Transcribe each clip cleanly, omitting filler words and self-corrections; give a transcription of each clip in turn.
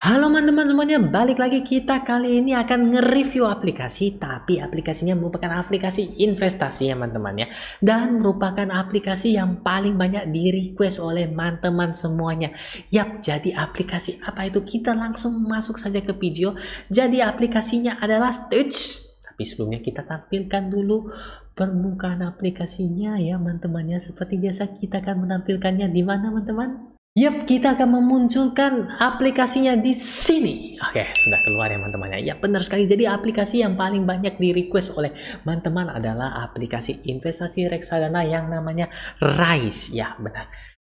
Halo teman-teman semuanya, balik lagi kita kali ini akan nge-review aplikasi, tapi aplikasinya merupakan aplikasi investasi ya teman-teman ya. Dan merupakan aplikasi yang paling banyak di-request oleh teman-teman semuanya. Yap, jadi aplikasi apa itu? Kita langsung masuk saja ke video. Jadi aplikasinya adalah Stitch. Tapi sebelumnya kita tampilkan dulu permukaan aplikasinya ya teman-teman ya. Seperti biasa kita akan menampilkannya di mana teman-teman? Yap, kita akan memunculkan aplikasinya di sini. Oke, sudah keluar ya teman-teman ya. Ya, benar sekali. Jadi aplikasi yang paling banyak di request oleh teman-teman adalah aplikasi investasi reksadana yang namanya Rise. Ya, benar.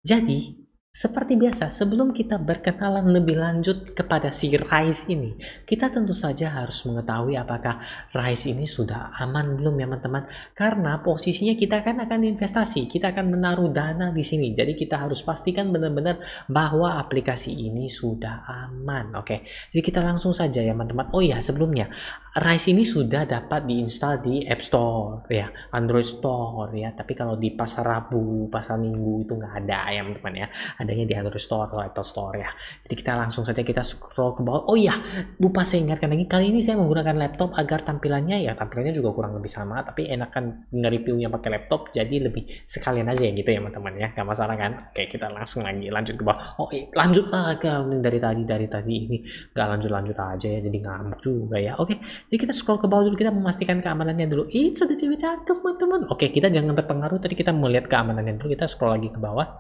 Jadi, seperti biasa, sebelum kita berkenalan lebih lanjut kepada si Rise ini, kita tentu saja harus mengetahui apakah Rise ini sudah aman belum ya teman-teman. Karena posisinya kita kan akan investasi, kita akan menaruh dana di sini. Jadi kita harus pastikan benar-benar bahwa aplikasi ini sudah aman. Oke, jadi kita langsung saja ya teman-teman. Oh ya, sebelumnya Rise ini sudah dapat diinstal di App Store ya, Android Store ya. Tapi kalau di pasar Rabu, pasar Minggu itu nggak ada ya teman-teman ya. Adanya di Android Store atau Apple Store ya. Jadi kita langsung saja kita scroll ke bawah. Oh iya, lupa saya ingatkan lagi, kali ini saya menggunakan laptop agar tampilannya juga kurang lebih sama, tapi enakan nge-reviewnya pakai laptop, jadi lebih sekalian aja ya gitu ya teman-teman ya, nggak masalah kan. Oke, kita langsung lagi lanjut ke bawah. Oh lanjut ke dari tadi ini nggak lanjut aja ya, jadi ngamuk juga ya. Oke, jadi kita scroll ke bawah dulu, kita memastikan keamanannya dulu. Ada cewek cakep teman-teman. Oke, kita jangan terpengaruh, tadi kita melihat keamanannya dulu, kita scroll lagi ke bawah.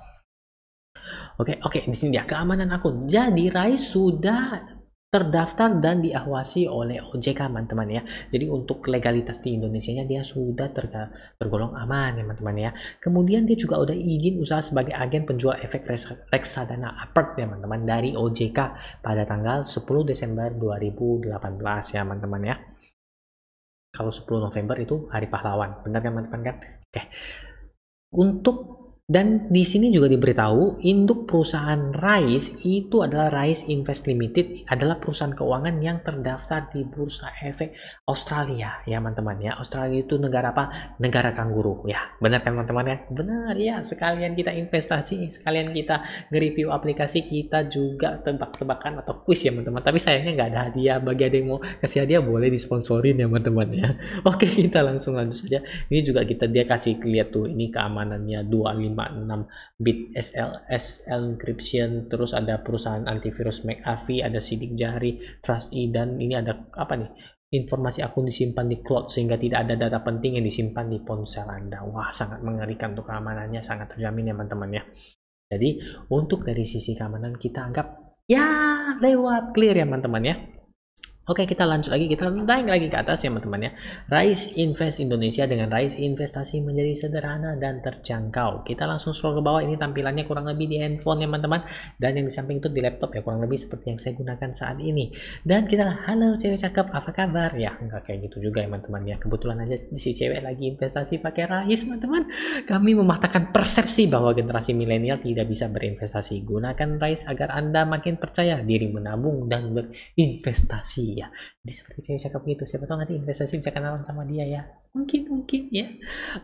Oke, di sini dia keamanan akun. Jadi Rise sudah terdaftar dan diawasi oleh OJK teman-teman ya. Jadi untuk legalitas di Indonesia dia sudah tergolong aman ya teman-teman ya. Kemudian dia juga udah izin usaha sebagai agen penjual efek reksadana apert ya teman-teman dari OJK pada tanggal 10 Desember 2018 ya teman-teman ya. Kalau 10 November itu Hari Pahlawan, benar kan teman-teman kan? Oke. Dan di sini juga diberitahu induk perusahaan Rise itu adalah Rise Invest Limited, adalah perusahaan keuangan yang terdaftar di Bursa Efek Australia ya teman-teman ya. Australia itu negara apa? Negara kanguru ya. Benar kan teman-teman ya? Benar ya, sekalian kita investasi, sekalian kita nge-review aplikasi, kita juga tebak-tebakan atau quiz ya teman-teman. Tapi sayangnya nggak ada hadiah. Bagi ada yang mau kasih hadiah boleh disponsorin ya teman-teman ya. Oke, kita langsung lanjut saja. Ini juga dia kasih lihat tuh, ini keamanannya 256 bit SSL encryption, terus ada perusahaan antivirus McAfee, ada sidik jari, Trust E, dan ini ada apa nih? Informasi akun disimpan di cloud sehingga tidak ada data penting yang disimpan di ponsel Anda. Wah, sangat mengerikan, untuk keamanannya sangat terjamin ya teman-teman ya. Jadi untuk dari sisi keamanan kita anggap ya lewat clear ya teman-teman ya. Oke, kita lanjut lagi, kita naik lagi ke atas ya teman-teman ya. Rise Invest Indonesia dengan Rise investasi menjadi sederhana dan terjangkau. Kita langsung scroll ke bawah, ini tampilannya kurang lebih di handphone ya teman-teman, dan yang di samping itu di laptop ya, kurang lebih seperti yang saya gunakan saat ini. Dan kita, halo cewek cakep, apa kabar? Ya enggak kayak gitu juga ya teman-teman ya. Kebetulan aja si cewek lagi investasi pakai Rise teman-teman. Kami mematahkan persepsi bahwa generasi milenial tidak bisa berinvestasi. Gunakan Rise agar Anda makin percaya diri menabung dan berinvestasi ya. Jadi seperti cewek cakep gitu, siapa tahu nanti investasi bisa kenalan sama dia ya, mungkin ya.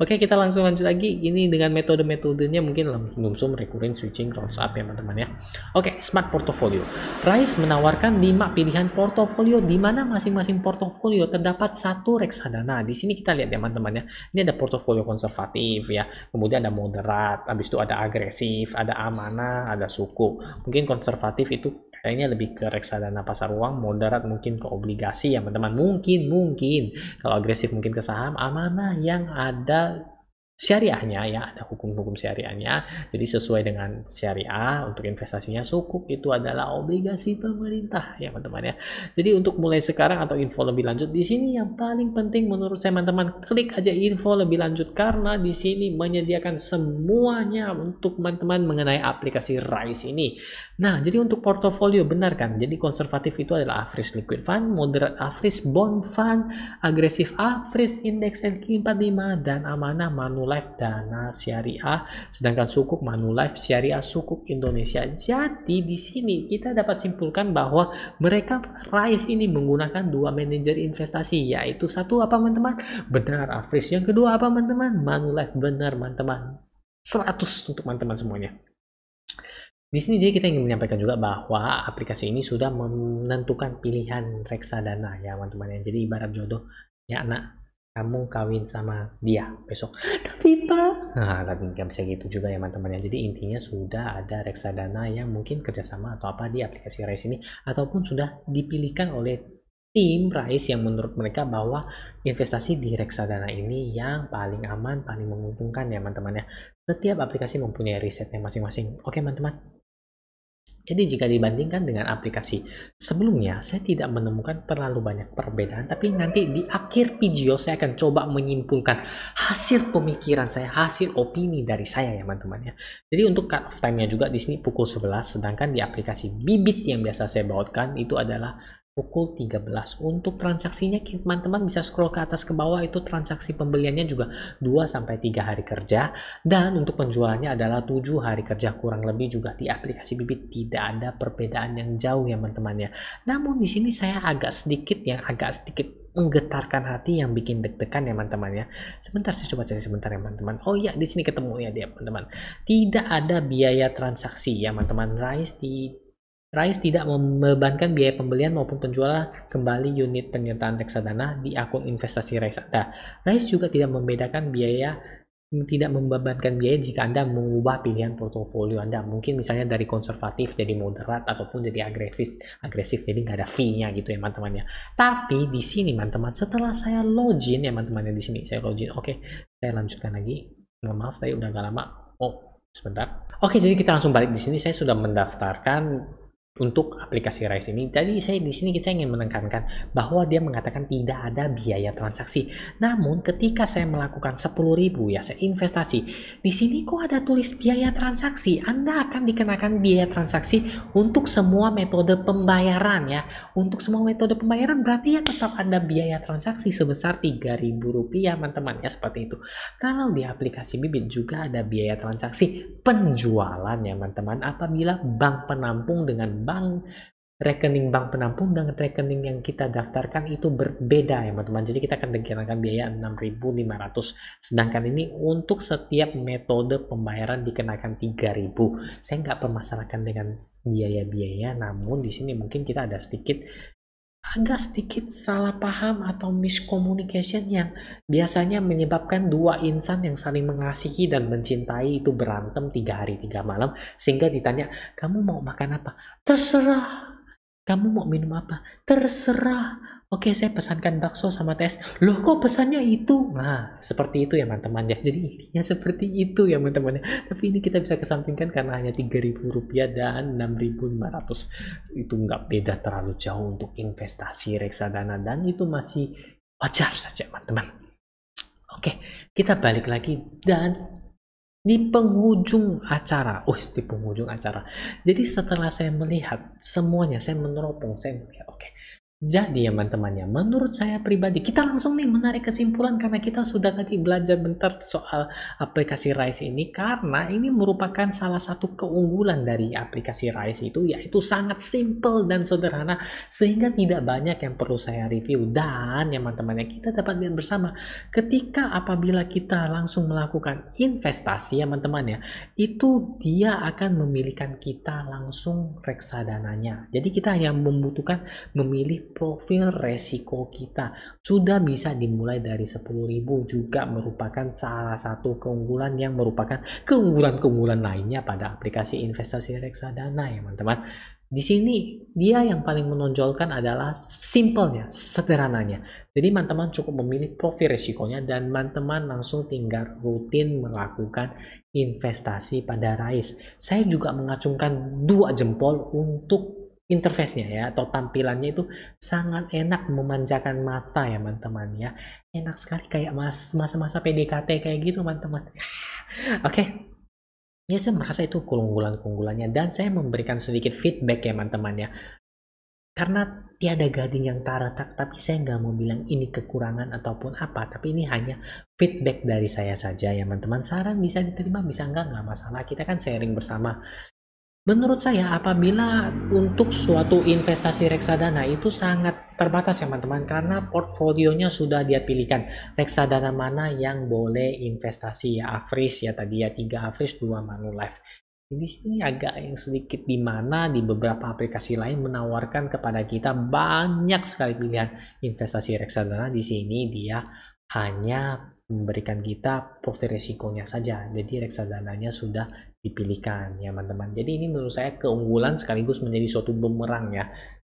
Oke, kita langsung lanjut lagi. Ini dengan metodenya mungkin lump sum, recurring, switching, close up ya teman-teman ya. Oke, smart portfolio. Rise menawarkan 5 pilihan portofolio di mana masing-masing portofolio terdapat satu reksadana. Di sini kita lihat ya teman-teman ya, ini ada portofolio konservatif ya, kemudian ada moderat, habis itu ada agresif, ada amanah, ada suku. Mungkin konservatif itu kayaknya lebih ke reksadana pasar uang, moderat mungkin ke obligasi ya teman-teman, mungkin kalau agresif mungkin ke saham, amanah yang ada syariahnya ya, ada hukum-hukum syariahnya, jadi sesuai dengan syariah. Untuk investasinya sukuk itu adalah obligasi pemerintah ya teman-teman ya. Jadi untuk mulai sekarang atau info lebih lanjut di sini, yang paling penting menurut saya teman-teman, klik aja info lebih lanjut karena di sini menyediakan semuanya untuk teman-teman mengenai aplikasi Rise ini. Nah, jadi untuk portofolio benar kan? Jadi konservatif itu adalah average liquid fund, moderate average bond fund, agresif average index LQ45, dan amanah Manulife dana syariah, sedangkan sukuk Manulife syariah sukuk Indonesia. Jadi di sini kita dapat simpulkan bahwa mereka Rise ini menggunakan dua manajer investasi, yaitu satu apa teman-teman? Benar, average. Yang kedua apa teman-teman? Manulife. Benar teman-teman. 100 untuk teman-teman semuanya. Di sini jadi kita ingin menyampaikan juga bahwa aplikasi ini sudah menentukan pilihan reksadana ya teman-teman ya. Jadi ibarat jodoh ya anak, kamu kawin sama dia besok. Tapi Pak, nah tapi nggak bisa gitu juga ya teman-teman ya. Jadi intinya sudah ada reksadana yang mungkin kerjasama atau apa di aplikasi Rise ini, ataupun sudah dipilihkan oleh tim Rise yang menurut mereka bahwa investasi di reksadana ini yang paling aman, paling menguntungkan ya teman-teman ya. Setiap aplikasi mempunyai risetnya masing-masing. Oke teman-teman. Jadi jika dibandingkan dengan aplikasi sebelumnya, saya tidak menemukan terlalu banyak perbedaan, tapi nanti di akhir video saya akan coba menyimpulkan hasil pemikiran saya, hasil opini dari saya ya teman-teman ya. Jadi untuk cut off time-nya juga di sini pukul 11, sedangkan di aplikasi Bibit yang biasa saya bawakan itu adalah pukul 13. Untuk transaksinya teman-teman bisa scroll ke atas ke bawah, itu transaksi pembeliannya juga 2-3 hari kerja, dan untuk penjualannya adalah 7 hari kerja kurang lebih. Juga di aplikasi Bibit tidak ada perbedaan yang jauh ya teman-teman ya. Namun di sini saya agak sedikit menggetarkan hati, yang bikin deg-degan ya teman-teman ya. Sebentar saya coba cari sebentar ya teman-teman. Oh ya, di sini ketemu ya dia teman-teman. Tidak ada biaya transaksi ya teman-teman. Rise tidak membebankan biaya pembelian maupun penjualan kembali unit penyertaan reksadana di akun investasi Rise Anda. Rise juga tidak membebankan biaya jika Anda mengubah pilihan portofolio Anda. Mungkin misalnya dari konservatif jadi moderat ataupun jadi agresif, jadi nggak ada fee-nya gitu ya teman-teman ya. Tapi di sini teman-teman, setelah saya login ya teman-teman, di sini saya login. Oke, saya lanjutkan lagi. Maaf tadi udah agak lama. Oh, sebentar. Oke, jadi kita langsung balik. Di sini saya sudah mendaftarkan untuk aplikasi Rise ini. Jadi saya ingin menekankan bahwa dia mengatakan tidak ada biaya transaksi. Namun ketika saya melakukan 10.000 ya, saya investasi. Di sini kok ada tulis biaya transaksi? Anda akan dikenakan biaya transaksi untuk semua metode pembayaran ya. Untuk semua metode pembayaran berarti ya tetap ada biaya transaksi sebesar Rp3.000 teman-teman ya, seperti itu. Kalau di aplikasi Bibit juga ada biaya transaksi penjualan ya teman-teman, apabila bank penampung dengan rekening bank penampung dan rekening yang kita daftarkan itu berbeda ya teman-teman. Jadi kita akan dikenakan biaya 6.500, sedangkan ini untuk setiap metode pembayaran dikenakan 3.000. Saya nggak permasalahkan dengan biaya-biaya, namun di sini mungkin kita ada agak sedikit salah paham atau miscommunication yang biasanya menyebabkan dua insan yang saling mengasihi dan mencintai itu berantem 3 hari 3 malam, sehingga ditanya, kamu mau makan apa? Terserah. Kamu mau minum apa? Terserah. Oke, saya pesankan bakso sama tes. Loh, kok pesannya itu? Nah, seperti itu ya teman-teman ya. Jadi intinya seperti itu ya teman-teman ya. Tapi ini kita bisa kesampingkan karena hanya Rp3.000 dan 6.500. Itu nggak beda terlalu jauh untuk investasi reksadana, dan itu masih wajar saja teman-teman. Oke, kita balik lagi dan di penghujung acara. Jadi setelah saya melihat semuanya, saya meneropong, saya melihat, oke. Jadi ya teman-teman ya, menurut saya pribadi, kita langsung nih menarik kesimpulan karena kita sudah tadi belajar bentar soal aplikasi Rise ini, karena ini merupakan salah satu keunggulan dari aplikasi Rise itu, yaitu sangat simple dan sederhana sehingga tidak banyak yang perlu saya review. Dan ya teman-teman ya, kita dapat lihat bersama ketika apabila kita langsung melakukan investasi ya teman-teman ya, itu dia akan memilihkan kita langsung reksadananya. Jadi kita hanya membutuhkan memilih profil resiko kita. Sudah bisa dimulai dari 10.000, juga merupakan salah satu keunggulan yang merupakan keunggulan lainnya pada aplikasi investasi reksadana ya teman-teman. Di sini dia yang paling menonjolkan adalah simpelnya, sederhananya. Jadi teman-teman cukup memilih profil resikonya dan teman-teman langsung tinggal rutin melakukan investasi pada Rise. Saya juga mengacungkan 2 jempol untuk interface-nya ya, atau tampilannya itu sangat enak, memanjakan mata ya teman-teman ya. Enak sekali, kayak masa-masa PDKT kayak gitu teman-teman. Oke. Ya, saya merasa itu keunggulannya, dan saya memberikan sedikit feedback ya teman-teman ya. Karena tiada gading yang tak retak, tapi saya nggak mau bilang ini kekurangan ataupun apa, tapi ini hanya feedback dari saya saja ya teman-teman. Saran bisa diterima, bisa nggak masalah, kita kan sharing bersama. Menurut saya apabila untuk suatu investasi reksadana itu sangat terbatas ya teman-teman, karena portfolionya sudah dia pilihkan reksadana mana yang boleh investasi ya, average ya tadi ya, 3 average 2 Manulife. Di sini agak yang sedikit di mana di beberapa aplikasi lain menawarkan kepada kita banyak sekali pilihan investasi reksadana. Di sini dia hanya memberikan kita profil resikonya saja. Jadi reksadananya sudah dipilihkan ya teman-teman. Jadi ini menurut saya keunggulan sekaligus menjadi suatu bumerang ya.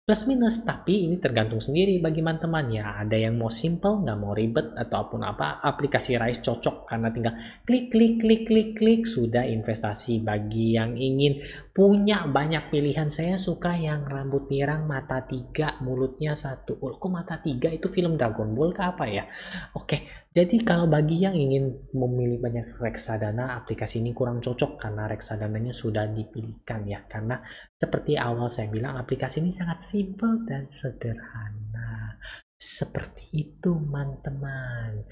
Plus minus, tapi ini tergantung sendiri bagi teman-teman ya. Ada yang mau simple, nggak mau ribet ataupun apa, aplikasi Rise cocok karena tinggal klik klik klik klik klik sudah investasi. Bagi yang ingin punya banyak pilihan, saya suka yang rambut nirang, mata tiga, mulutnya satu. Oh, kok mata tiga itu film Dragon Ball kah apa ya? Oke, jadi kalau bagi yang ingin memilih banyak reksadana, aplikasi ini kurang cocok karena reksadananya sudah dipilihkan ya. Karena seperti awal saya bilang, aplikasi ini sangat simple dan sederhana. Seperti itu, teman-teman.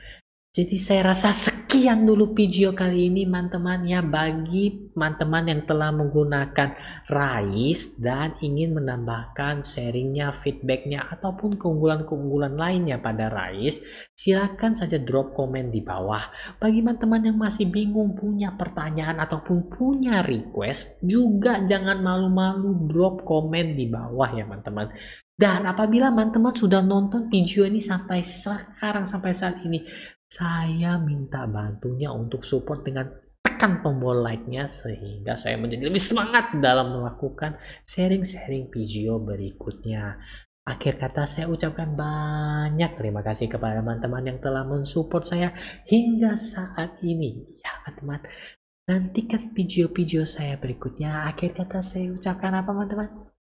Jadi saya rasa sekian dulu video kali ini teman-teman ya, bagi teman-teman yang telah menggunakan RISE dan ingin menambahkan sharingnya, feedbacknya ataupun keunggulan-keunggulan lainnya pada RISE, silakan saja drop komen di bawah. Bagi teman-teman yang masih bingung, punya pertanyaan ataupun punya request, juga jangan malu-malu drop komen di bawah ya teman-teman. Dan apabila teman-teman sudah nonton video ini sampai sekarang, sampai saat ini, saya minta bantunya untuk support dengan tekan tombol like-nya sehingga saya menjadi lebih semangat dalam melakukan sharing-sharing video berikutnya. Akhir kata saya ucapkan banyak terima kasih kepada teman-teman yang telah mensupport saya hingga saat ini. Ya teman-teman, nantikan video-video saya berikutnya. Akhir kata saya ucapkan apa teman-teman?